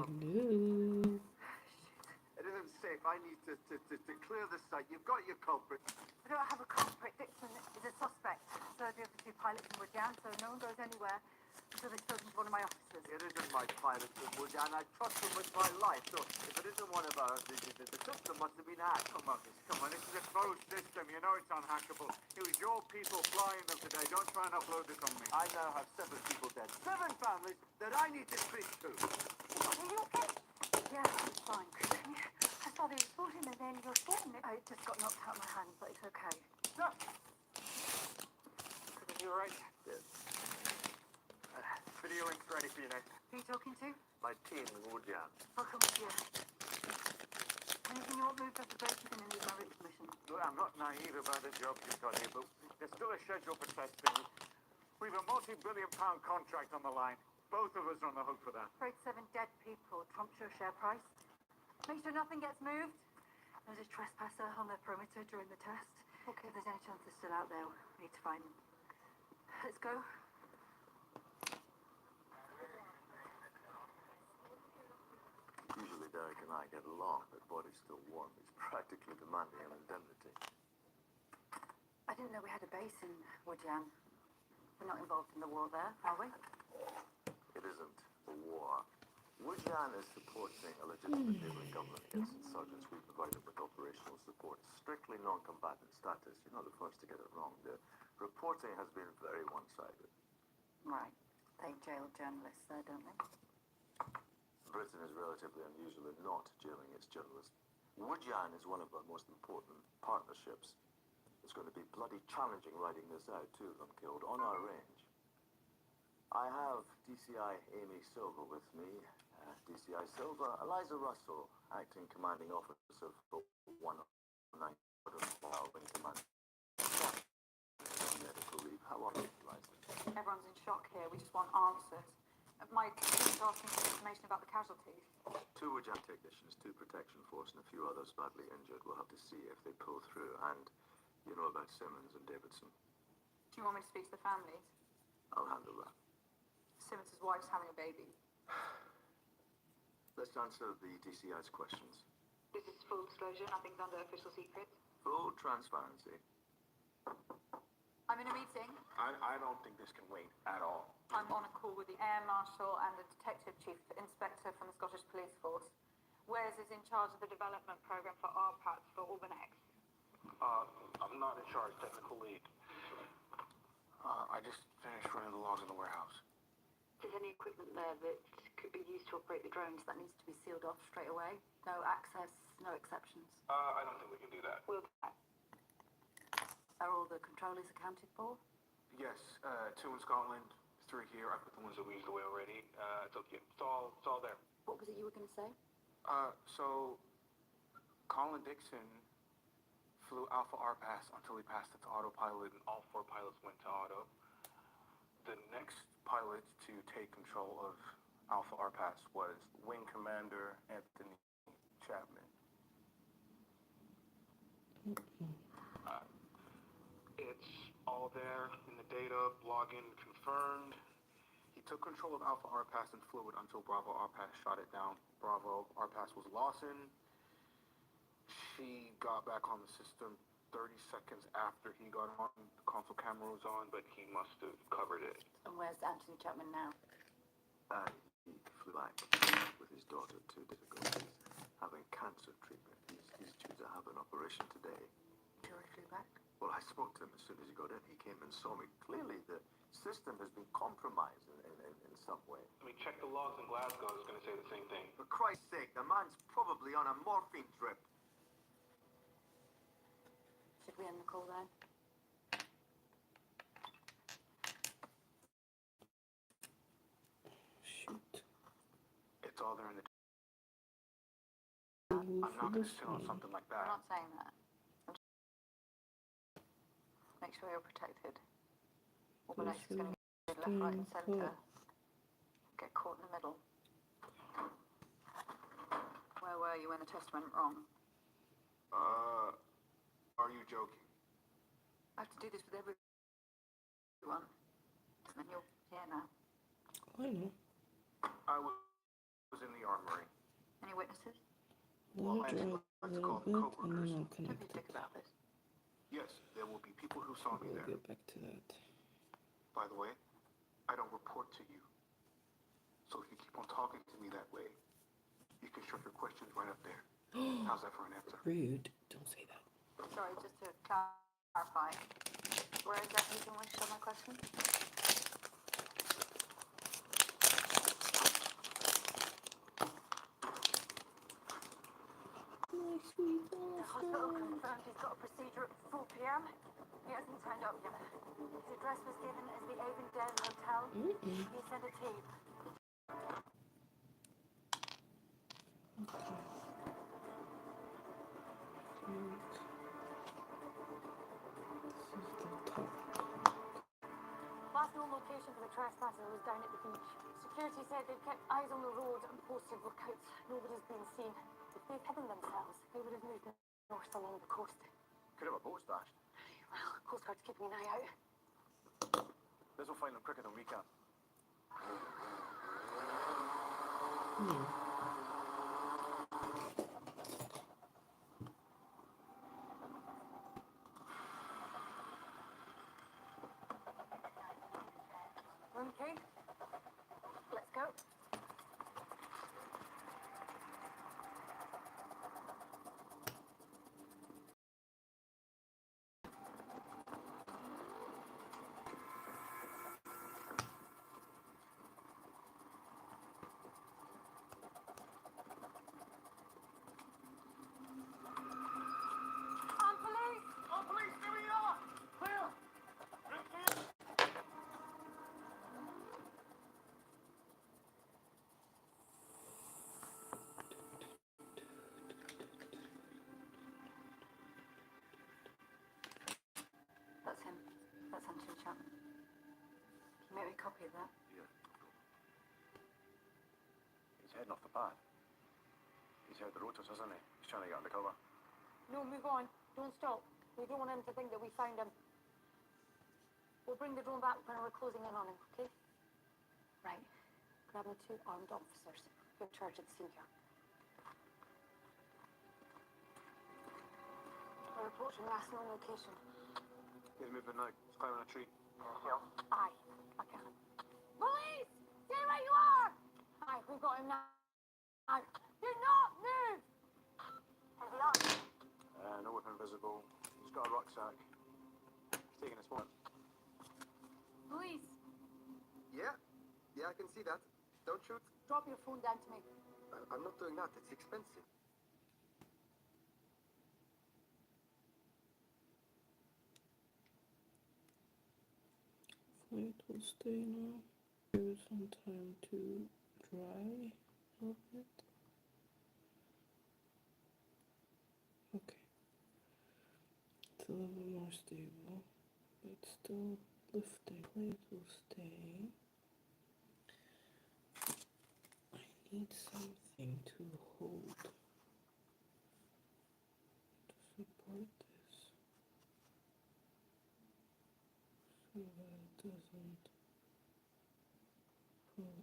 Hello. It isn't safe. I need to clear the site. You've got your culprit. We don't have a culprit. Dixon is a suspect. So the other two pilots in Wooddown, so no one goes anywhere until they've spoken to one of my officers. It isn't my pilot in Wooddown. I trust him with my life. So if it isn't one of ours, the system must have been hacked. Come on, this is a closed system. You know it's unhackable. It was your people flying them today. Don't try and upload the company. I now have 7 people dead. 7 families that I need to treat to. Are you okay? Yeah, it's fine. I saw that you fought him and then you're falling. I just got knocked out of my hand, but it's okay. No. You all right? Yes. Video link's ready for you, Nate. Who are you talking to? My team in Wooddown. I'll come with you. Anything you want moved off the boat, you're going to need my written permission. Look, I'm not naive about the job you've got here, but there's still a schedule for testing. We've a multi-billion-pound contract on the line. Both of us are on the hook for that. Afraid 7 dead people trumps your share price. Make sure nothing gets moved. There's a trespasser on the perimeter during the test. Okay. If there's any chance they're still out there, we need to find them. Let's go. Usually Derek and I get along, but body's still warm. He's practically demanding an indemnity. I didn't know we had a base in Wooddown. We're not involved in the war there, are we? It isn't a war. Wooddown is supporting a legitimate neighboring government against insurgents. We provide them with operational support. Strictly non-combatant status. You're not the first to get it wrong. The reporting has been very one-sided. Right. They jail journalists there, don't they? Britain is relatively unusual in not jailing its journalists. Wooddown is one of our most important partnerships. It's going to be bloody challenging riding this out, 2 of them killed, on our range. I have DCI Amy Silva with me. DCI Silva, Eliza Russell, acting commanding officer for 109 while in command. Medical leave. How are you, Eliza? Everyone's in shock here. We just want answers. My team's asking for information about the casualties. 2 Wooddown technicians, 2 protection force, and a few others badly injured. We'll have to see if they pull through. And you know about Simmons and Davidson. Do you want me to speak to the families? I'll handle that. Simmons' wife's having a baby. Let's answer the DCI's questions. This is full disclosure, nothing's under official secret. Full transparency. I'm in a meeting. I don't think this can wait at all. I'm on a call with the Air Marshal and the Detective Chief Inspector from the Scottish Police Force. Wes is in charge of the development program for RPATs for Albinex. I'm not in charge, technical lead. I just finished running the logs in the warehouse. Is there any equipment there that could be used to operate the drones? That needs to be sealed off straight away. No access, no exceptions. I don't think we can do that. We'll do that. Are all the controllers accounted for? Yes, 2 in Scotland, 3 here. I put the ones that we used away already. It's okay. It's all there. What was it you were going to say? So Colin Dixon flew Alpha RPAS until he passed it to autopilot, and all 4 pilots went to auto. The next pilot to take control of Alpha RPAS was Wing Commander Anthony Chapman. It's all there in the data, login confirmed. He took control of Alpha RPAS and flew it until Bravo RPAS shot it down. Bravo RPAS was Lawson. She got back on the system 30 seconds after he got on. The console camera was on, but he must have covered it. And where's Anthony Chapman now? He flew back with his daughter to difficulties, having cancer treatment. He's due to have an operation today. Jury flew back? Well, I spoke to him as soon as he got in. He came and saw me. Clearly, the system has been compromised in some way. I mean, check the logs in Glasgow. I was going to say the same thing. For Christ's sake, the man's probably on a morphine trip. Should we end the call then? Shoot. It's all there in the... I'm not going to sit on something like I'm that. not saying that. Make sure you're protected. Albinex is going to get left, right and centre. Get caught in the middle. Where were you when the test went wrong? Are you joking? I have to do this with everyone. And then you're here now. I know. I was in the armory. Well, Let I me like drive to a call little them bit and then co-workers. I'll Don't connect be it. thick about this. Yes, there will be people who saw me We'll there. get back to that. By the way, I don't report to you. So if you keep on talking to me that way, you can shove your questions right up there. How's that for an answer? Rude. Don't say that. Sorry, just to clarify, where exactly do you want to show my question? My sweet The hospital confirmed he's got a procedure at 4 p.m. He hasn't turned up yet. His address was given as the Avondale Hotel. He sent a team. Last known location for the trespasser was down at the beach. Security said they'd kept eyes on the road and posted lookouts. Nobody's been seen. If they've hidden themselves, they would have moved north along the coast. Could have a boat stashed. Well, Coast Guard's keeping an eye out. This will find them quicker than we can. Room key? Let's go. Police! Oh, police, here we are! Clear! That's him. That's Anthony Chapman. Can you make me a copy of that? Yeah. He's heading off the path. He's heard the rotas, hasn't he? He's trying to get undercover. No, move on. Don't stop. We don't want him to think that we found him. We'll bring the drone back when we're closing in on him, okay? Right. Grab the 2 armed officers who are in charge of the scene here. A report from last known location. He's moving now. He's climbing a tree. Aye. I can. Police! Stay where you are! Aye, we've got him now. Aye. Do not move! Heavy on. No weapon visible. He's got a rucksack. He's taking his phone. Police, Yeah, I can see that. Don't shoot. drop your phone down to me. I'm not doing that. It's expensive. It will stay now. Give it some time to dry a little bit. Okay. It's a little bit more stable, but still lifting. It will stay. I need something to hold to support this so that it doesn't fall away.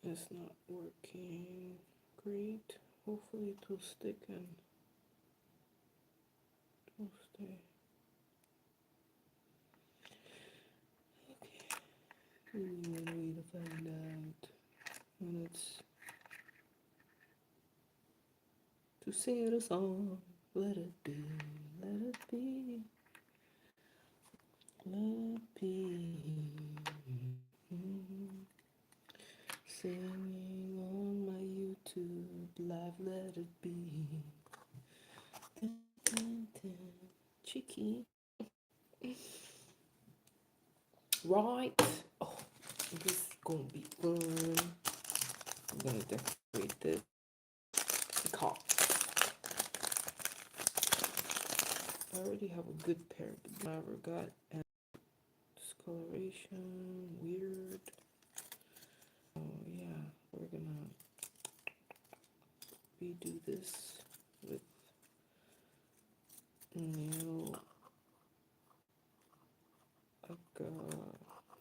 It's not working great. Hopefully it will stick and it will stay. Okay. Really one way to find out when it's to sing a song. Let it be, let it be, let it be. Singing on my YouTube live, let it be. Dun, dun, dun. Cheeky. Right. Oh, this is gonna be fun. I'm gonna decorate this car. I already have a good pair, but I never got and discoloration, weird. Oh yeah, we're gonna redo this with nail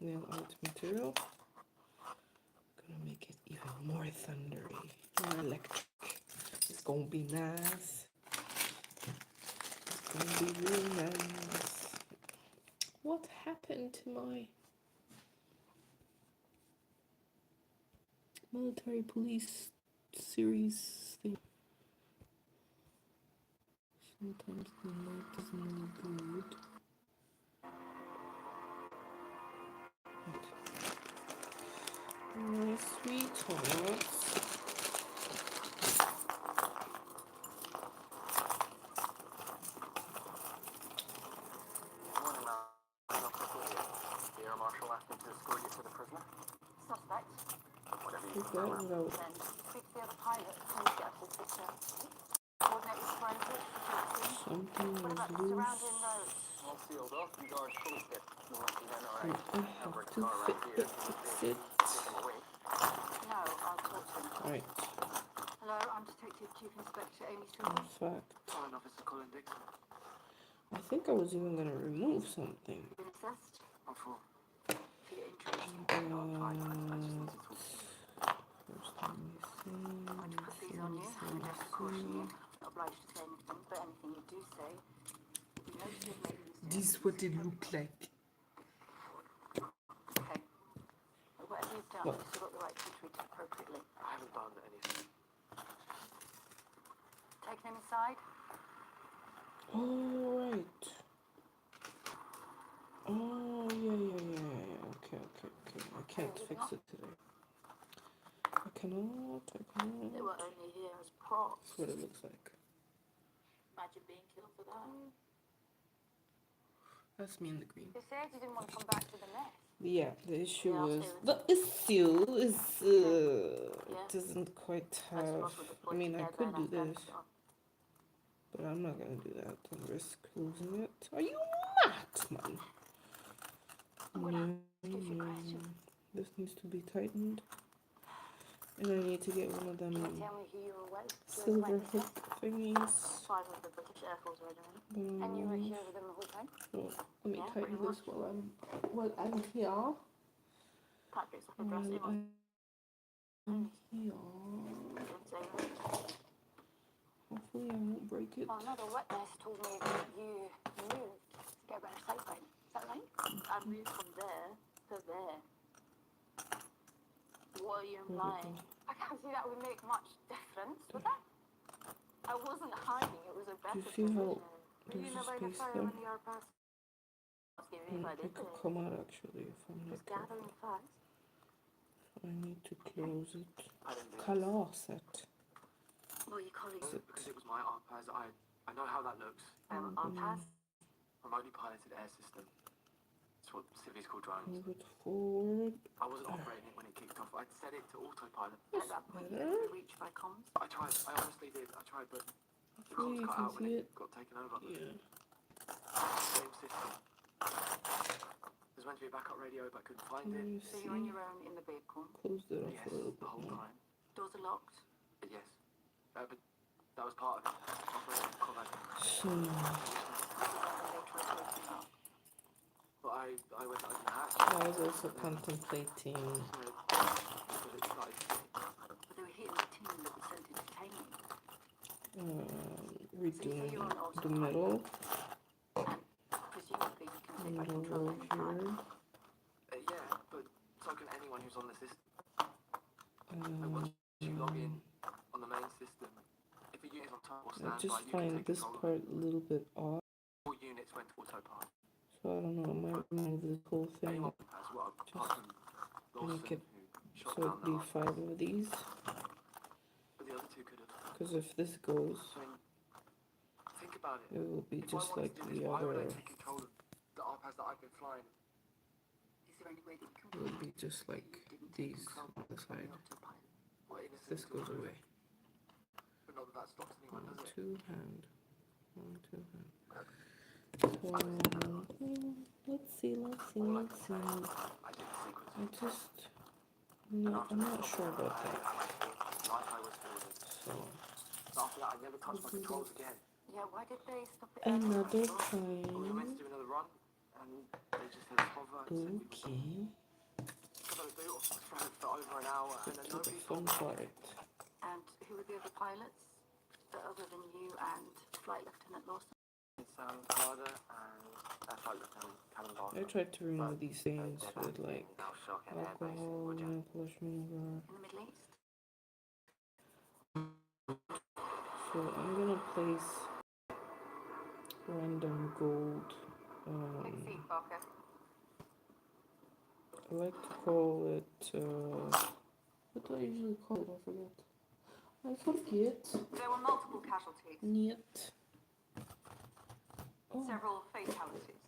nail art material. Gonna make it even more thundery, more electric. It's gonna be nice. It's gonna be real nice. What happened to my military police series thing? Sometimes the light doesn't look good. My sweethearts. Morning, ma'am. The air marshal asked me to escort you to the prisoner. Suspect. Whatever you Take prefer, that ma'am. out. Then speak to the other pilot and get us his picture. Coordinate with forensics, security. Something What was about the loose. surrounding roads? All sealed off and guards fully fit. No one see then, all And right. I Now have bring the to car around here. fix it. Take him away. No, I'll talk to him. Right. Hello, I'm Detective Chief Inspector Amy In Silver. fact, Foreign Officer Colin Dixon. I think I was even gonna remove something. Been assessed I'm full. for your interest. No, I'm fine. I just need to talk to you. First, let me see. I to put these on you and just to caution you. Not obliged to say anything, but anything you do say, you know to have made a mistake. This is what it looked like. Okay. But whatever you've done, What? you've still got the right to be treated appropriately. I haven't done anything. Taking him inside. All right. Oh yeah. Okay. I can't fix it today. I cannot. They were only here as props. That's what it looks like. Imagine being killed for that. That's me in the green. You said you didn't want to come back to the nest. Yeah, the issue Yeah, I'll is stay with the issue is Yeah. doesn't quite I have. suppose we'll deploy I mean, I together could in do this, Afghanistan. but I'm not gonna do that and risk losing it. Are you mad, man? I'm gonna ask you a few questions. This needs to be tightened, and I need to get one of Can you them tell me who you were with? silver hook thingies. 5 of the British Air Force Regiment. And you were here with them the whole time? So let me Yeah, tighten pretty this much. while I'm here. Patrick's like a dress him on. I'm here. Didn't say that. Hopefully I won't break it. Well, another witness told me that you moved to get a better sight line. Is that right? I moved from there to there. What are you implying? I can't see that would make much difference, would that? I wasn't hiding, it was a better you see how position. there's You a never in a space fire there? when the hour passed. Asking me if I It did could this. come out actually if I'm not Just careful. gathering facts. I need to close it. I didn't do this. Close it. Well, your colleagues. Because it was my RPAS. I know how that looks. I'll pass. Remotely piloted air system. It's what civvies call drones. Move it forward. I wasn't operating it when it kicked off. I'd set it to autopilot. At that point, you better. could reach by comms. I tried. I honestly did. I tried, but the Hopefully comms you cut can out when see it it. got taken over. Yeah. Same system. There's meant to be a backup radio, but I couldn't find Can it. you So you're on see? your own in the vehicle. Closed it off Yes, a little the bit whole more. time. Doors are locked. Yes. But that was part of it. Operating combat. So This is when they tried to open it up. But I went over the hatch. I was also contemplating But it started to But they were hitting the team that was sent to detain you. redoing the middle Presumably you can take back row control any time. here. yeah, but so can anyone who's on the system. Like once you log in on the main system, if a unit's on top or I standby, just you can find take this control of part a little bit odd, it. All units went to autopilot. so I don't know, I might remove this whole thing Anyone has well, apart from Lawson, make it who shot so down it'd be the 5 of these, but the other two could have. because if this goes, I mean, think about it. it will be If just I wanted like to do the this, why would I other, take control of the RPAS that I've been flying? Is there any way that you can it will be just like these on the side. autopilot? What innocent This goes children? away. But not that that stops anyone, does it? Two hand. 1, 2 hand. Let's see. I'm not sure about that. So, After that, I never touched my controls again. Yeah, why did they stop it? another We were time. meant to do another run, and they just hit hover and said we Okay. were going to do it for over an hour, and then To the nobody fun told me. part. And who were the other pilots? Other than you and Flight Lieutenant Lawson? Sam Carter and Flight Lieutenant Callum Barker. I tried to remove these things They're with back like in Al Shock and Air Base in alcohol, Woodja. manipulation, In the Middle East? so I'm gonna place random gold. Take a seat, Barker. I like to call it. What do I usually call it? I forget. There were multiple casualties, Niet. Oh, several fatalities.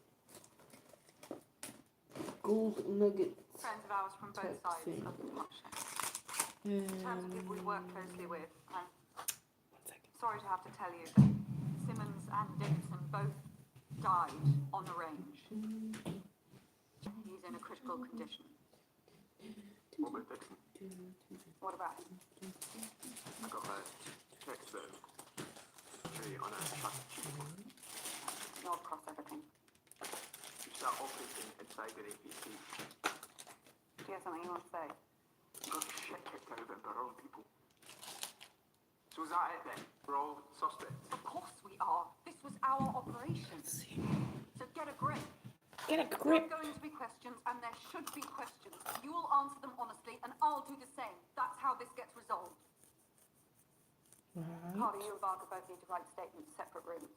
gold nugget. Friends of ours from both Type sides thing. of the partnership. In terms of people we work closely with, I'm 1 second. sorry to have to tell you that Simmons and Dixon both died on the range. He's in a critical condition. What about Dixon? What about him? I got a text that tree on a track sheet. Not across everything. You start operating inside an APC. Do you have something you want to say? Got shit kicked out of it by our own people. So is that it then? We're all suspects? Of course we are. This was our operation. Let's see. So get a grip. Get a There grip. are going to be questions, and there should be questions. You will answer them honestly, and I'll do the same. That's how this gets resolved. Right. Carter, you and Barker both need to write statements, separate rooms.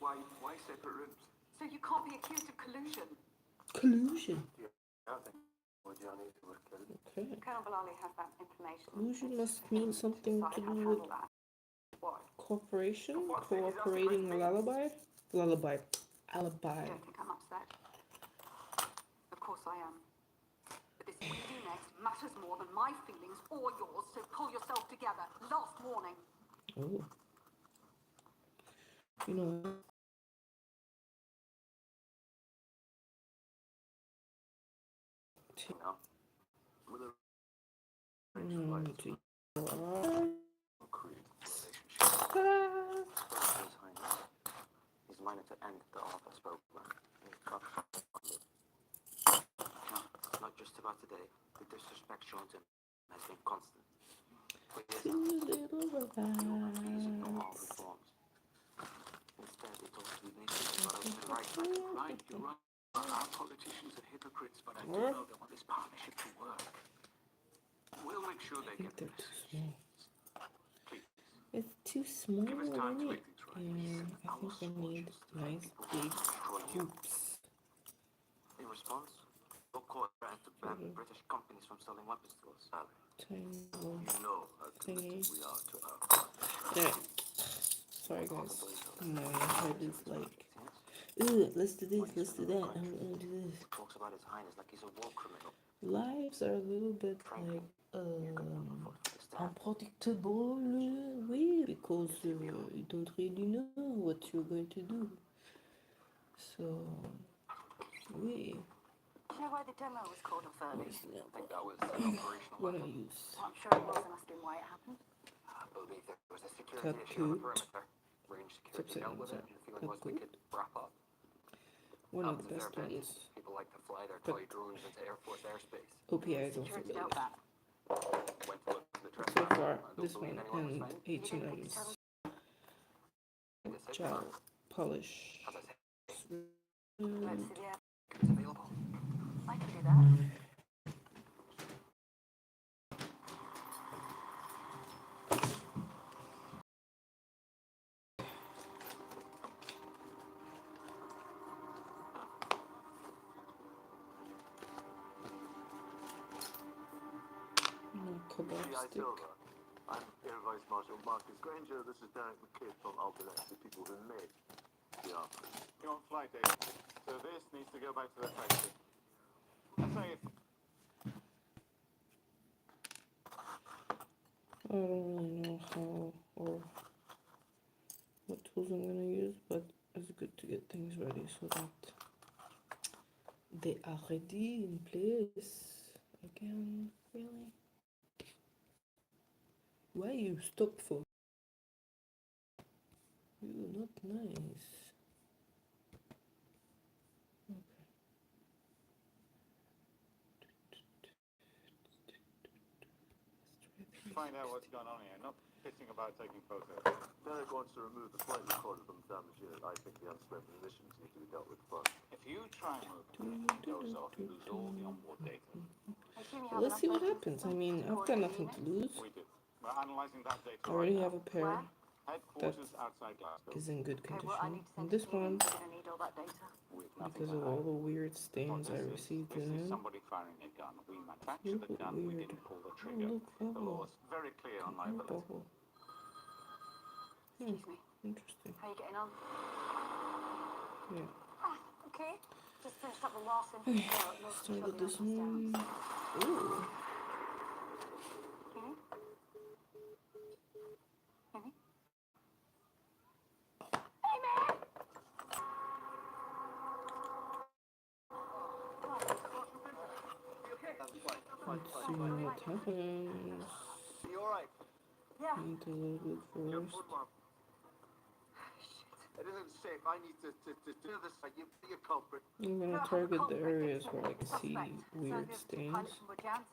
Why separate rooms? So you can't be accused of collusion. Collusion. I think Johnny was killed. Okay. Colonel Bilali has that information. Collusion It's must for him mean something decide to how do handle with that. Why? cooperation, For what's sake, is that the cooperating best lullaby, alibi. I don't think I'm upset. Of course I am. But this we do next matters more than my feelings or yours, so pull yourself together. Last warning. Oh. You know. No. With a To create a relationship. He's minded to end the office program. No, not just about today. The disrespect shown to him has been constant. For years now, he's ignored all reforms. Instead, he talks to the nation about the right. Right, you're right. Our politicians are hypocrites, but I do know they want this partnership to work. We'll make sure they get the they're too message. small. Please. It's too small, Give us time to isn't make it? things right. Yeah, I think we need nice big groups. In response, Boko threatened to ban British companies from selling weapons to us. Tiny little You know how committed thingy. we are to our partnership. Alright. Sorry guys. My head is like, ugh, let's do this, let's do that, I'm gonna do this. Talks about his highness like he's a war criminal. Lives are a little bit like unpredictable, oui, because you don't really know what you're going to do. So, oui, Do you know why the demo was called off early? I think that was an operational what I weapon. use. I'm sure it was, and asking why it happened. I believe there was a security Cut issue on the good. perimeter. Range security Subset dealt with it, answer. and the feeling Cut was we good. could wrap up. One That of was the their best bit. ones. People like to fly their But- toy drones into Air Force airspace. OPI is also Security really dealt good. that. Went to look at the So trespass. far, I don't this believe one anyone was and found. H&M's Decision, gel polish. as I said, Let's see the app. it's available. I can do that. Kebab stick. I'm Air Vice Marshal Marcus Granger. This is Derek McKay from Albinet, the people who made the offer. You're on flight, Dave. So this needs to go back to the factory. I say it's I don't really know how or what tools I'm gonna use, but it's good to get things ready so that they are ready in place. Again, really? Why you stop for? You not nice. Find out what's going on here. Not pissing about taking photos. Derek wants to remove the flight recorder from the damaged unit. I think the unspent munitions need to be dealt with first. If you try and move it when it goes off, you lose all the onboard data. I assume you Well, have let's see enough what data happens. I systems mean, to I've got coordinate nothing to units? lose. We do. We're analyzing that data I already right have now. a pair Where? Headquarters that outside Glasgow. is in good Okay, well, I condition. need to And send a this team in. one, We're going to need all that data. With nothing because to of all hide. the weird What stains I this received is in it. somebody firing a gun. We A manufactured little the bit gun. We weird. didn't pull the Oh, trigger. look, The bubble. law's very clear on An air liability. bubble. Excuse me. Interesting. How are you getting on? Yeah. Ah, okay. Just finished up the last interview. Started this one. Ooh. Hey, man! Let's see what happens. You alright? Yeah. Need to load it You're first. good, Mom. It isn't safe. I need to do this. You be a culprit. I'm gonna target the areas where I can see weird stains.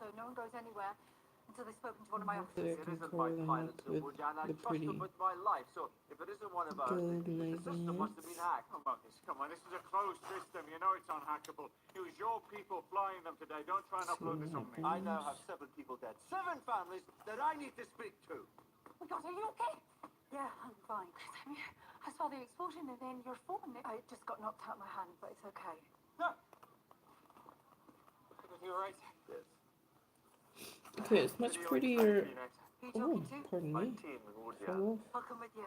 So no one goes anywhere until they've spoken to one of my Hopefully I officers. can It isn't cover my them pilots up in with Wuhan. I the trust pretty them with my life. So if it isn't one of ours, gold the system must have been hacked. Come on, this is a closed system. You know it's unhackable. It was your people flying them today. Don't try and upload this on me. I now have 7 people dead. 7 families that I need to speak to. Oh my God, are you okay? Yeah, I'm fine. I saw the explosion and then your phone. I just got knocked out of my hand, but it's okay. No. You're right. Yes. Okay, it's much prettier. Who you Oh, talking to? pardon My me. team in Wuhan. Fell off. I'll come with you.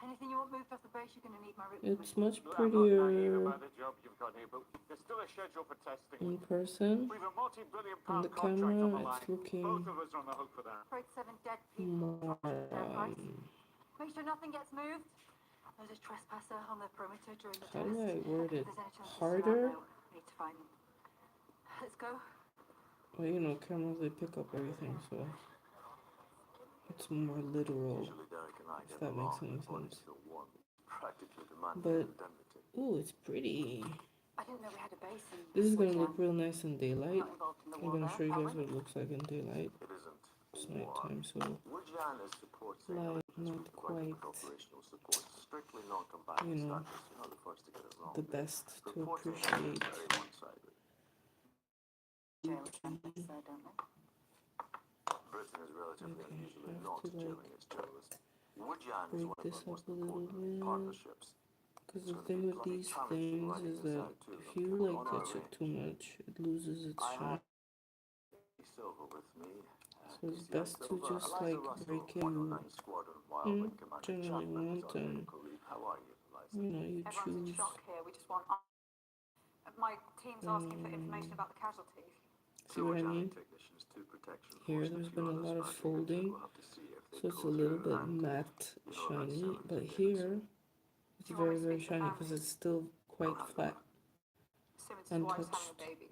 Anything you want moved off the base, you're going to need my written It's permission. much I'm not naive prettier about the job you've got here, but there's still a schedule for testing. in person. We've a multi-billion On the pound contract on the camera, line. it's looking Both of us are on the hook for that. Afraid 7 dead people. more. Fair price. Make sure nothing gets moved. There's a trespasser on the perimeter during the How test. do I word it? If there's any chance they're still out Harder? there, we need to find them. Let's go. Well, you know, cameras they pick up everything, so it's more literal. Usually Derek and I If get that makes along. any The body's sense. still warm. Practically demanding But indemnity. ooh, it's pretty. I didn't know we had a base in This is gonna look Wuhan. real nice in daylight. Not involved in the I'm war gonna there, show you are guys we? what it looks like in daylight. It isn't It's war. nighttime, so Wuhan is support light, arrangements not with providing quite, operational support. Strictly non-combatant you know, status. You're not the first to get it wrong. the best to Reporting is appreciate. very one-sided. Jail campus there, don't they? Britain is relatively Okay, unusual in have not to, like, jailing its journalists. Wuhan is break one of this our up most a little important bit. partnerships. Because It's the going to thing be with bloody these challenging things writing is this that out too. if you like On our touch it range. too much, it loses its I shine. have Silver with me. So it's PCI best to Silver. just Eliza like Russell, break it 109 Squadron, Wildwing Commander generally Chapman is want, on and medical leave. How are you, Eliza? you know, you Everyone's in choose. shock here. We just want... My team's asking for information about the casualties. See what I mean? Technicians to protection Here, force. there's A few been a others lot of mounting it, folding, we'll have to see if they so it's a pull little through. bit And matte, you know about shiny. Silver But Tickets. here, it's You want me very, to very speak to shiny because families? it's still quite flat, Simmons' wife's having a untouched. baby.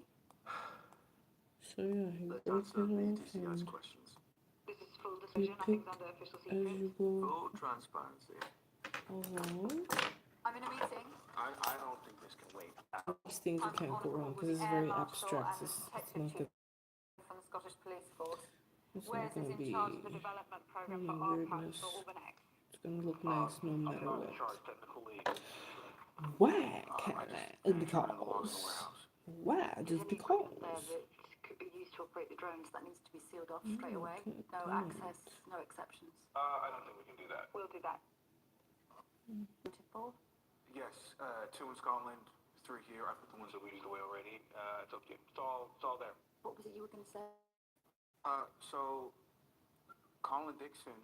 So yeah, you Let's break answer it the off TCS and questions. This is full you decision. pick Nothing's under official as secret. you go Full transparency. along. I'm in a meeting. I don't think this can wait. These things you I'm can't on go a wrong call because with it's the Air very Marshal abstract. and the It's Detective not Chief gonna, from the Scottish Police Force. it's Wes not is gonna in be charge of the development program any for RPAC weirdness. for Albinex. It's gonna look nice no I'm matter not in what. charge technical lead. Why I can't just I? manage to run the logs in the Because. warehouse. Why? There's Just any equipment there because. that could be used to operate the drones. That needs to be sealed off straight away. Okay, No good. access, no exceptions. I don't think we can do that. We'll do that. Beautiful. Yes, 2 in Scotland, 3 here. I put the ones that we used away already. It's okay. It's all there. What was it you were going to say? So Colin Dixon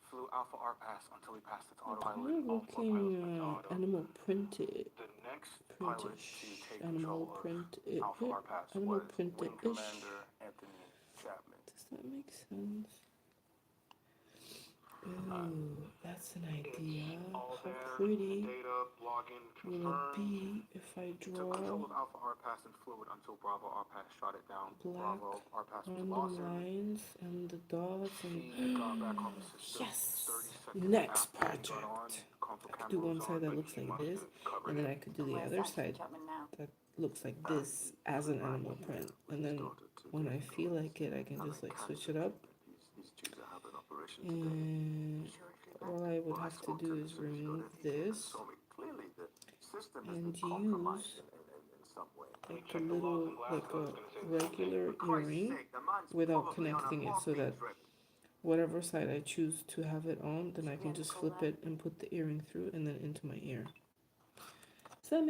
flew Alpha R pass until he passed its Kind autopilot. of All 4 pilots went to looking auto. animal printed. The next pilot to Printish. take Animal control print of Alpha R pass animal was printed Wing ish. Commander Anthony Chapman. Does that make sense? Ooh, that's an idea. pretty data, login, will it confirmed. be if I He took control draw of Alpha RPass and fluid until Bravo RPass shot it down. black Bravo RPass was random lost, and lines and the dots and he got back on the system yes, 30 seconds next after he got on. project. Console I could cam do was one side on, that but looks he like must this, have covered and then it. I could do the Where's other Anthony side Chapman now? that looks like this as an animal print, and then when I feel like it I can just like switch it up. He's due to have an operation today. And Sure it'll be all back? I would Well, I have to spoke do to him is as soon as he got remove in. He came and this saw me. Clearly, the system has and been compromised use in some way. like a Check the logs little in like Glasgow, a it's gonna say the same thing. regular For Christ's earring sake, the man's without probably on a connecting it so walking that trip. whatever side I choose to have it on, then I can just flip it and put the earring through and then into my ear. Does that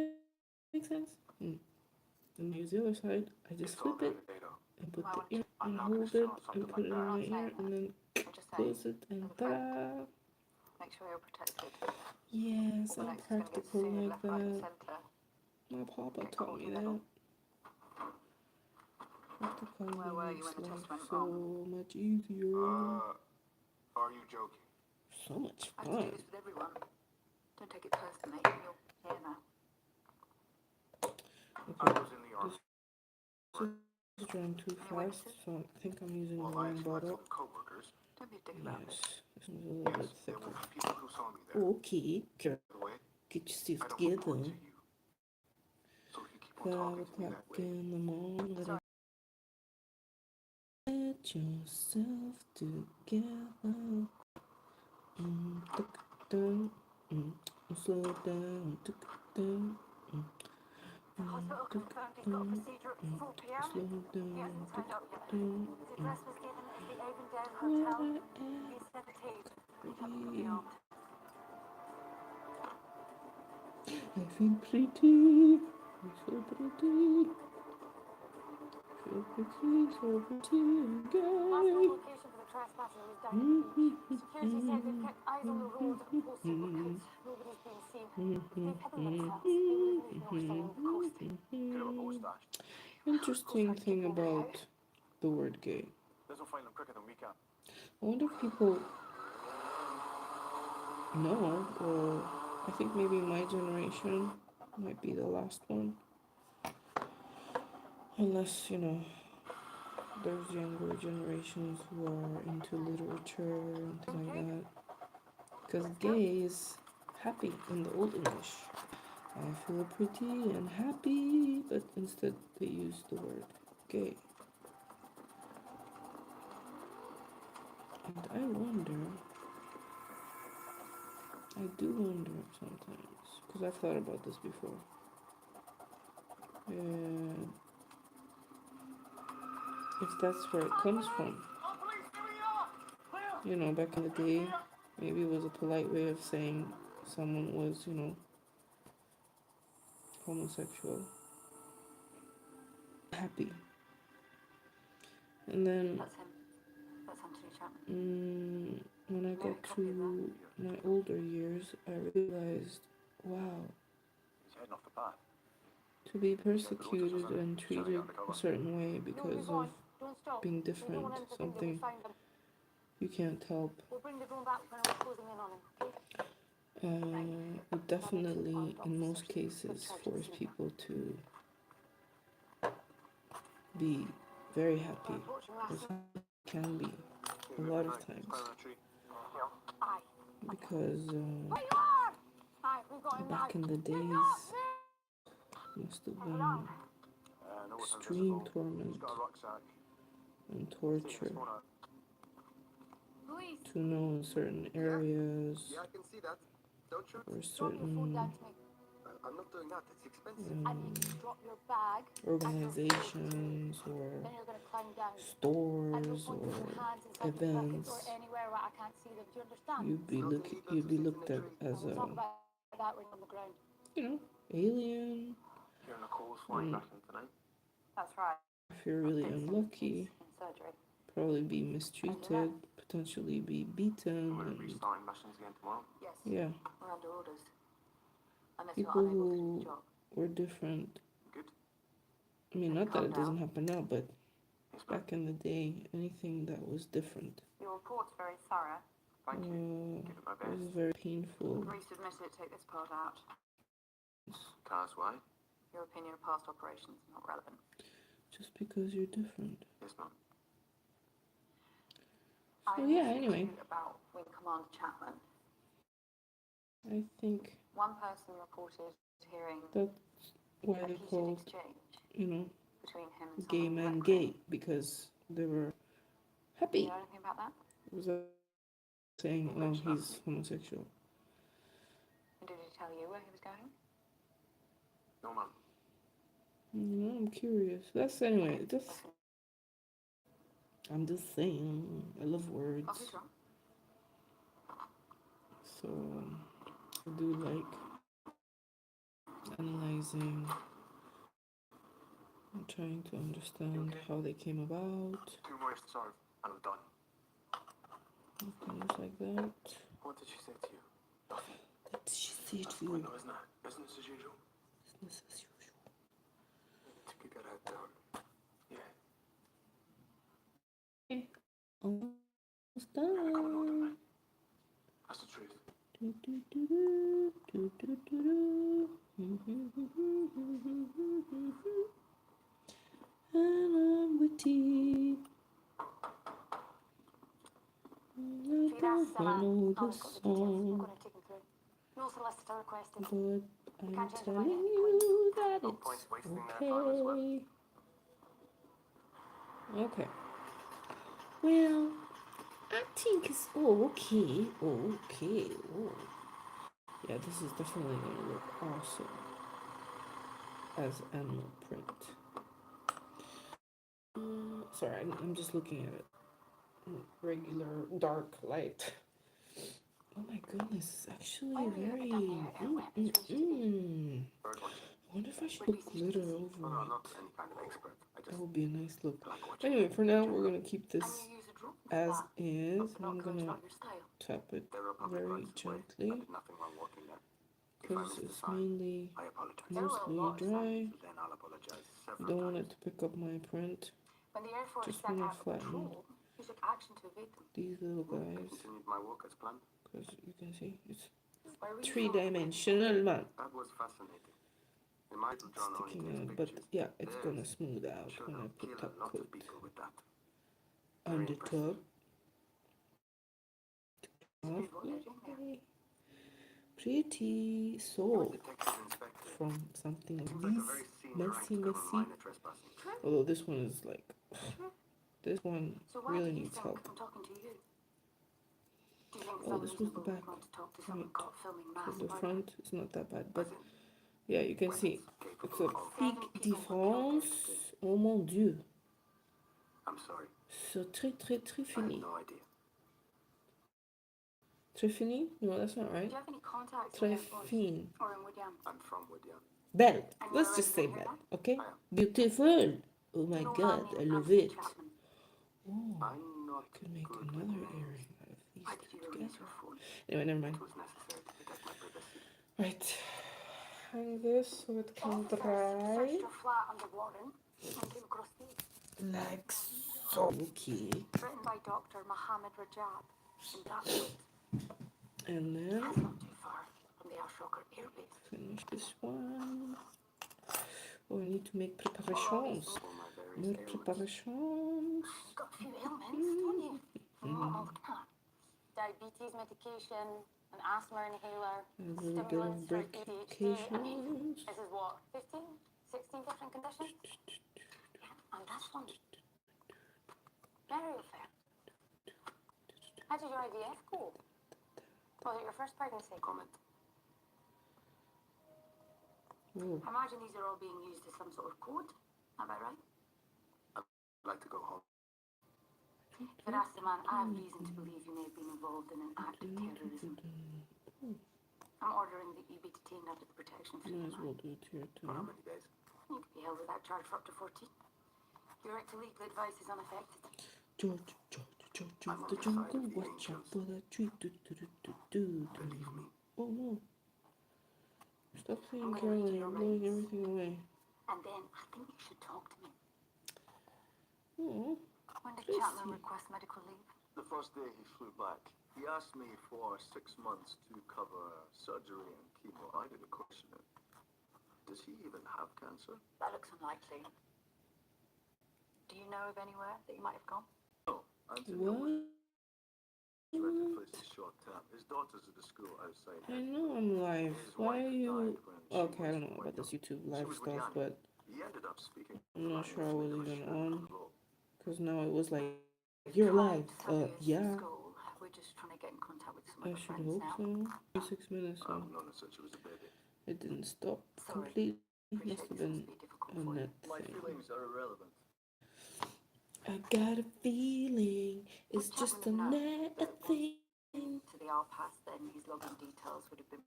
make sense? And use the other side, I just It's all flip there it in the data. and put Why the won't ear you? I'm and not gonna hold sit it on something and like put it that. in my Not ear saying and then I'm just saying. close it and As a friend. ta-da! Make sure you're protected. Yes, The I'm next is gonna get practical sued like left, right, and that. centre. My papa Get taught caught me in the middle. that. Practicality Where were you makes when the test life went so wrong? much easier. Are you joking? So much I have to do fun. this with everyone. Don't take it personally. You're here now. I Okay, was in the army. this is drawing too Any fast, witnesses? so I think I'm using the Well, I wrong had bottle. excellent co-workers. Don't be a dick about Yes, this. this one's a little Yes, bit there will thicker. be people who saw me there. Okay, By the way, get yourself I don't together. report to you. So if you keep on 5 talking to me o'clock that way, in the morning. Sorry. Get yourself together. Tuk, tuk, slow down. Tuk, tuk, The hospital tuk, confirmed he's got a procedure at 4 p.m. slow He down. hasn't Tuk, turned up yet. tuk, His address was given as the Avondale where Hotel, I B17. Chapman could be pretty. armed. I feel pretty. I'm so pretty. Feel pretty, so pretty and gay. Last location for the trespasser is down at the beach. Security said they've kept eyes on the road and posted lookouts. Nobody's been seen. If they've hidden themselves, they would have moved north along the coast. could have a mustache. Interesting thing about the word gay. This will find them quicker than we can. I wonder if people know, or I think maybe my generation might be the last one. Unless, there's younger generations who are into literature and things like that. Because gay is happy in the Old English. I feel pretty and happy, but instead they use the word gay. And I do wonder sometimes, because I've thought about this before. If that's where it comes from. Back in the day, maybe it was a polite way of saying someone was, homosexual. Happy. And then That's him. That's Anthony Chapman. when I got to my older years, I realized, wow, He's heading off the path. to be persecuted and treated a certain way because of Don't stop. being We don't different, want him to think that we something found him. you can't help, We'll bring the drone back when we're closing in on him, okay? would definitely, in most cases, force people to be very happy, as can be a lot of times, Aye. because There you are! Aye, we've got him now. back in the days must have been extreme torment Got a rucksack. and Taking his torture phone out. Louise, to know in certain areas Yeah, I can see that. Don't shoot. or drop your phone certain down to me. I'm not doing that. It's expensive. And you drop your bag. organizations or Then you're going to climb down. And stores you'll point or your hands inside your events. pockets or anywhere where I can't see them. Do you understand? You'd be Not illegal you'd to be sit in looked a at tree. as We'll a talk about that when you're on the ground. alien. Here, Nicole's flying back in tonight. That's right. If you're really unlucky, In surgery. probably be mistreated, potentially be beaten, We're and restarting missions again tomorrow. Yes. yeah, We're under orders. Unless people you're unable to do who the job. were different. Good. I mean, not that Calm it doesn't down. happen now, but Yes, ma'am. back in the day, anything that was different. Your report's very thorough. Thank you. Give it my This is best. very painful. Agrees to admit it, take this part out. Tell us why? Your opinion of past operations is not relevant. Just because you're different. Yes, ma'am. So yeah, anyway. About Wing Commander Chapman. I think One person reported hearing that's why a they heated called, exchange you know, between him and gay someone men in the gay, because they were Do happy. you know anything about that? It was saying, oh, he's homosexual. And did he tell you where he was going? No, ma'am. I'm curious. That's anyway. I'm just saying. I love words. Oh, he's wrong. So I do like analyzing and trying to understand how they came about. 2 more to serve, and I'm done. Things like that. What did she say to you? Nothing. What did she say That's to fine, you? though, isn't it? Business as usual. Business as usual. To kick it out there. Yeah. Okay. Almost Yeah, I come and know them, done. man. That's the truth. Do, do, do, do, do, do, do, do. And I'm with tea. I don't know the song, going to take him through. No solicitor requested. but I'm Can't change telling mine yet. you that No it's point wasting their time as well. okay. Okay. Well, I think it's okay. Okay. Oh. Yeah, this is definitely gonna look awesome as animal print. Sorry, I'm just looking at it. Regular dark light. Oh my goodness, it's actually very. Bird watching. I wonder if I should put glitter Oh, over no, I'm it. not any kind of expert. I That just would be a nice look. like watching. Anyway, for now, we're gonna keep And this you use a drone as for that. is. But I'm not going gonna your style. tap it They were public very rights away. I gently did nothing wrong working there. If I because missed the it's sign, mainly I apologize. mostly dry. Then I'll apologize I several don't want times. it to pick up my print. When the Air Force Just sent wanna out a flatten patrol, you took action to evade them. these little I guys continued my work as planned. because you can see it's Where were you three-dimensional, man. That was fascinating. The Michael John only Sticking takes out, but pictures. yeah, it's Theirs gonna smooth out show when I they'll put kill top a lot coat of people with that. on Very the impressive. top. Okay. Pretty. So, Detective inspector. from something of Seems like a this very senior messy, rank for minor trespassing. although this one is like, this one So why really do you needs think help. I'm talking to you? Do you think it's Oh, this was the unreasonable back. not to talk to someone Right. caught filming So mass the murder? front is not that bad, but As in, yeah, you can see weapons it's a capable of. big différence. Oh mon Dieu, I'm sorry. c'est très très très I had fini. no idea. Très fini? No, that's not Do right. you have any contacts Très in Air Force fine. or in Woodham? I'm from Woodyard. Belle. And Let's you're just say already belle, here okay? I am. Beautiful. Oh Do my you know a god, man I named love Anthony it. Chapman? Oh, I'm not could make good with another names. earring out of Why these did two you erase together. your phone? Anyway, never mind. It was necessary to protect my privacy. Right. Hang this so it can Officers dry. searched your flat under Warren and came across these. Like so. Okay. Written by Dr. Mohammed Rajab in Blackfoot. And then That's not too far from the Arshoker Air Base. finish this one. Oh, I need to make preparations. For my various More ailments. preparations. You've got a few ailments, don't you? From what I'm looking at. Diabetes medication, an asthma inhaler, A little bit of stimulants for ADHD. I mean, breakations. this is what, 15, 16 different conditions? And this one. Very fair. How did your IVF go? Was it your first pregnancy? Comment. Oh, I imagine these are all being used as some sort of code. Am I right? I'd like to go home. If I'd asked the man, I have reason to believe you may have been involved in an act of terrorism. I'm ordering that you be detained under the protection of might as freedom. well do it here For how too. many days? You could be held without charge for up to 14. Your right to legal advice is unaffected. George, George I'm of on the the side jungle, of the watch out angels. for that tree. Believe me. Oh no. Stop I'm saying gonna read Caroline, you your I'm blowing rights. everything away. And then I think you should talk to me. Oh, When did Tracy. Chapman request medical leave? The first day he flew back He asked me for 6 months to cover surgery and chemo. I didn't question it. Does he even have cancer? That looks unlikely. Do you know of anywhere that he might have gone? No. Anthony always What? rented places short term. His daughter's at a school outside. I know I'm live. His Why wife are you? died when she Okay, I was don't know about quite this young. YouTube She live was with stuff, Yanni. but He ended up speaking I'm not sure I fluently was the even Russian on and law. because now it was like you're live. Yeah, School. We're just trying to get in contact with some I other should friends hope now. so. 6 minutes, so I've known her since she was a baby. it didn't stop Sorry. completely. Appreciate Must have this been must be difficult a for you. net My thing. feelings are irrelevant. I got a feeling it's Would just a Chapman know net that thing. to the R pass, then his login details would have been.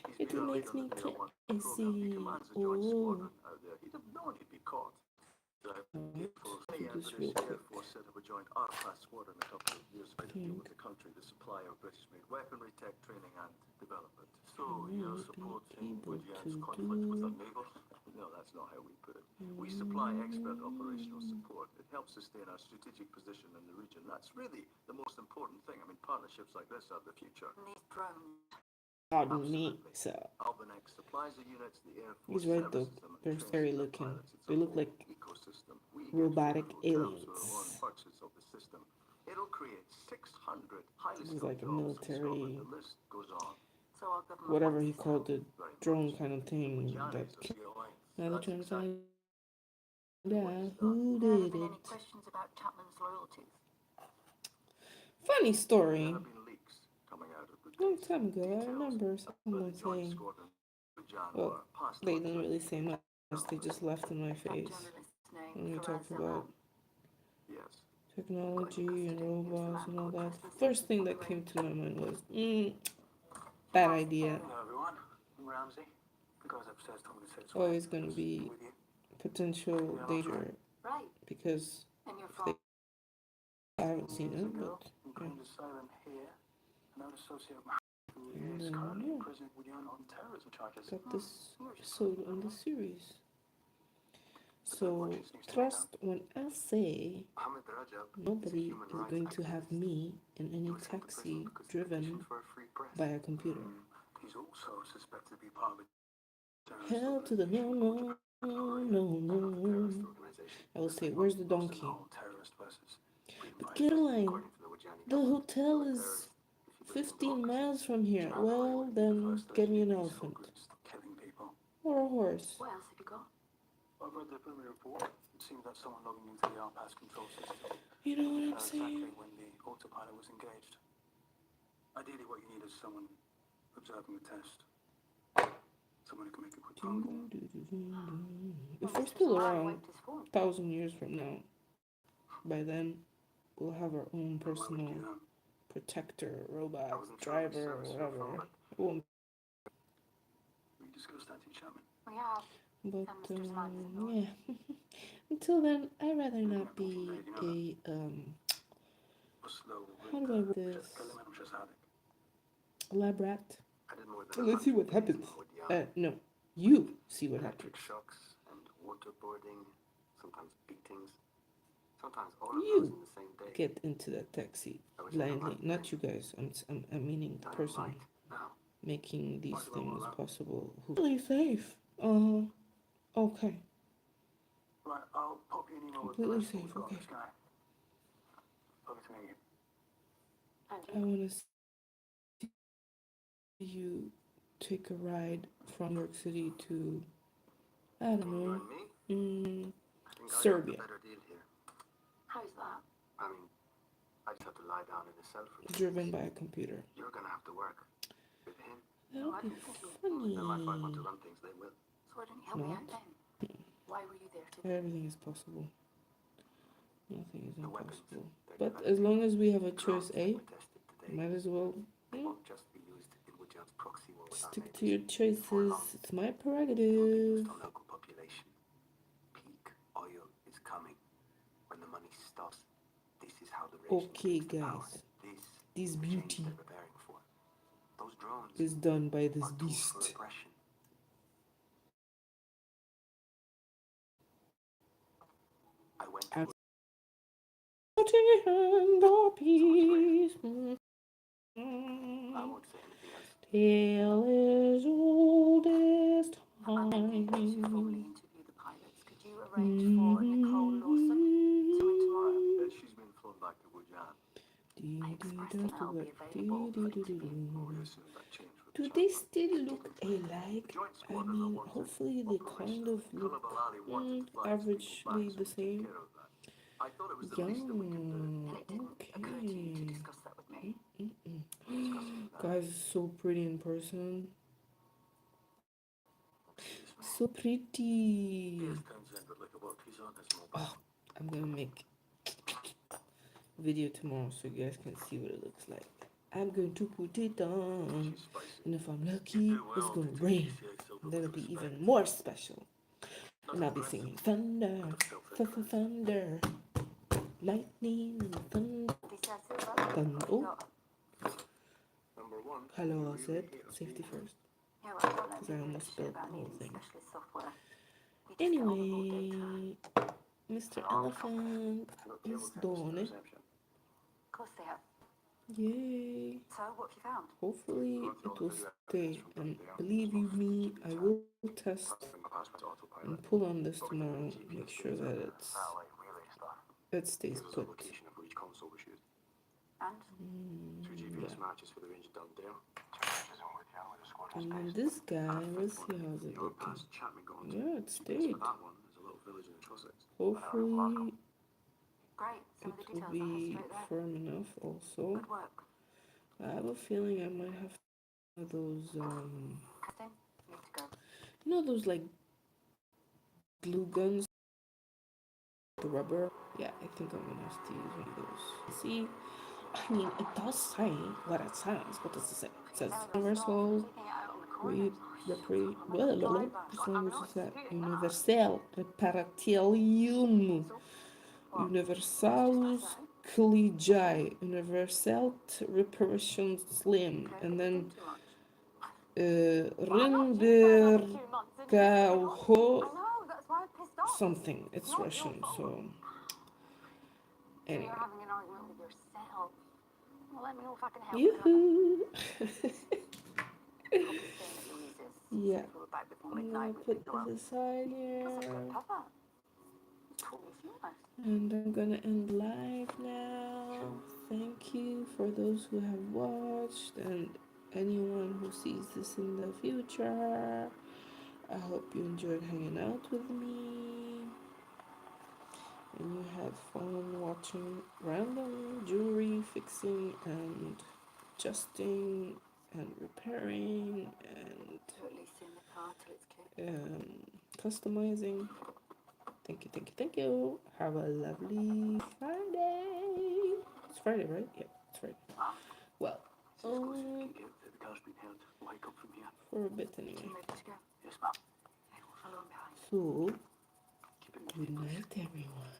He's It been a makes leader me in the Neo 1 I program. He see. commands a joint Oh, squadron out there. He'd have known he'd be caught. alright. The Do this British real Air quick. Force set up a joint R-class squadron a couple of years ago to deal with Think. the country, the supply of British-made weaponry, tech training and development. So I you're will supporting be able Woodyan's to conflict with do. our naval? No, that's not how we put it. We supply expert operational support. It helps sustain our strategic position in the region. That's really the most important thing. I mean, partnerships like this are the future. And these drones. Pardon me, sir. Albanex supplies the units, the Air Force He's right though. services them and They're trains scary their looking. pilots. It's They a look whole like ecosystem. We robotic get favorable terms for our own aliens. purchase of the system. It'll create 600 highly This is skilled like a jobs in military, Scotland. The list goes on. So our government whatever wants he this called now. it, Very drone much. kind of thing. Woodyan That is a COI. now they're That's trying to exactly find what out he's done. who There did ever been any it. questions about Chapman's loyalties? Funny There story. have been leaks coming out of the Long case. time ago, I Details remember about someone the joint saying, squadron Woodyan well, were past they torture. didn't really say much. They just left in my That face journalist's name, when we talked Faraz about Zaman. Yes. technology and He was the robots man and all called that. Christmas First thing on the that came range. to my mind was, bad idea. Hello everyone, I'm Ramsey. The guys upstairs told me to say it's Always gonna be with you. potential danger Right. because And you're if from. I haven't seen Years it, ago, but in yeah. Queen's Asylum here, an old associate of mine who is And, currently yeah. in prison with you on terrorism charges. Got this You're just episode on the series. The So watches needs to be trust when I say Ahmed Rajab is a nobody human is rights going to have activist. me in He any was sent to prison taxi because he driven petitioned for a free press. by a computer. He's also suspected to be part of a terrorist Hell to the no, organization no, called no, Another terrorist no. organization. I will It's say, like where's the most of donkey? all terrorist versus freedom But fighters. get a line. According to the Wajani The government, hotel you're a is terrorist if you believe in 15 democracy. miles from here. Do you know how Well, the then first get me an peaceful elephant groups killing people? or a horse. What else have you got? I've read the preliminary report. It seems that someone logging into the RPAS control system You know what I'm exactly saying? when the autopilot was engaged. Ideally, what you need is someone observing the test. Someone who can make a quick phone call. If we're still around 1,000 years from now, by then we'll have our own Why would you personal do that? protector, I robot, wasn't sure if driver, or service your whatever. phone, It won't. We discussed that in Chapman. We have. But Mr. Zalando knows. yeah. Until then, I'd rather Yeah, not be important day, a Slow how do I word this? Lab rat. I did more than Let's see what 100 days happens. in Woodyan. No, you see what Electric happens. shocks and waterboarding, sometimes beatings, sometimes all of those You in the same day. get into that taxi I wish I had blindly. that Not thing. you guys. I'm meaning the I'm person right now. making these Why do I want things that? possible. Who's really safe? Okay. Right, I'll pop you an email with the Completely rest of what safe. we've got on Okay. this guy. Lovely to meet you. I want to see you take a ride from New York City to I don't You know, and me? I think I got Serbia. the better deal here. How's that? I mean, I just have to lie down in a cell for 2 Driven weeks. by a computer. You're gonna have to work with him. That I would be don't think you. funny. Then my five want to run things, they will. So why don't you help me out Not. then? Why were you there today? Everything is possible. Nothing is The weapons, impossible. they're But as long as we have a choice drones that A, were tested today, might as well they yeah, won't just be used in Woodyan's proxy war with our stick to neighbors. your choices. It's my They will be prerogative. used on local population. Peak oil is coming. When the money stops, this is how the regime Okay, takes the power. guys. This This is the change beauty they're preparing for. Those drones is done by this are tools for beast. repression. I went to And and the peace. I won't say anything else. Tale as old as I'm thinking we should formally time. interview the pilots. Could you arrange for Nicole Lawson to in tomorrow? She's been flown back to Wuhan. I expressed that I'll be available for interview. Oh, we assume that changed with Do the they chat. still look alike? Joint I squadron mean, wanted hopefully they kind of operationally. look Colonel Ali wanted to fly his people averagely back, so the we took same. care of that. I thought it was the Yeah, least that we could do. And it didn't occur to you to okay. discuss that with me. Discuss it with that. Guys, so pretty in person. So pretty. Yes, Townsend would like a work. He's on his mobile. Oh, I'm gonna make a video tomorrow so you guys can see what it looks like. I'm going to put it on, She's spicy. and if I'm You lucky, do well it's to gonna take rain. PCI silver And that'll with be respect. even more special. Not And I'll be aggressive, singing thunder, but self-interest. thunder, lightning and thunder. He said Silver. Thunder. You Oh, got- Number one. hello, I you said really hate us safety people. first. Yeah, well, I don't know Because I if you almost shit spilled about the whole needing thing. specialist software. You just get on with all data. Anyway, Mr. Elephant is done. Of course they have. Yay. So, what have you found? Hopefully it will stay. And believe you me, I will test Transferring my passport to autopilot. and pull on this tomorrow. Make sure that Satellite relay stuff. it stays Gives us a put. location of which console we should. And? Two GPS matches for the range done there. Two matches on with you with the squadron And then space. this guy, let's see One how's it yard looking. past Chapman got onto. Yeah, it GPS stayed. for that one is a little village in the Trossachs. Hopefully Great. Some of the it will details I have be straight there. firm enough also. Good work. I have a feeling I might have those, Christine, you need to go. you know those like glue guns, the rubber? Yeah, I think I'm gonna have to use one of those. See, I mean, it does say what it says. What does it say? It says universal which language is that? Universal Reparatilium Universalus Collegiae Universalt Reparation Slim, and then Rindergauho something. It's Russian, so anyway. You're having an argument with yourself. Well, let me know if I can help. Yoo-hoo. Yeah. Yeah. I'm gonna put this aside here. And I'm gonna end live now. Thank you for those who have watched and anyone who sees this in the future. I hope you enjoyed hanging out with me and you had fun watching random jewelry fixing and adjusting and repairing and customizing. Thank you, thank you, thank you. Have a lovely Friday. It's Friday, right? Yeah, it's Friday. Well, for a bit anyway. So, good night, everyone.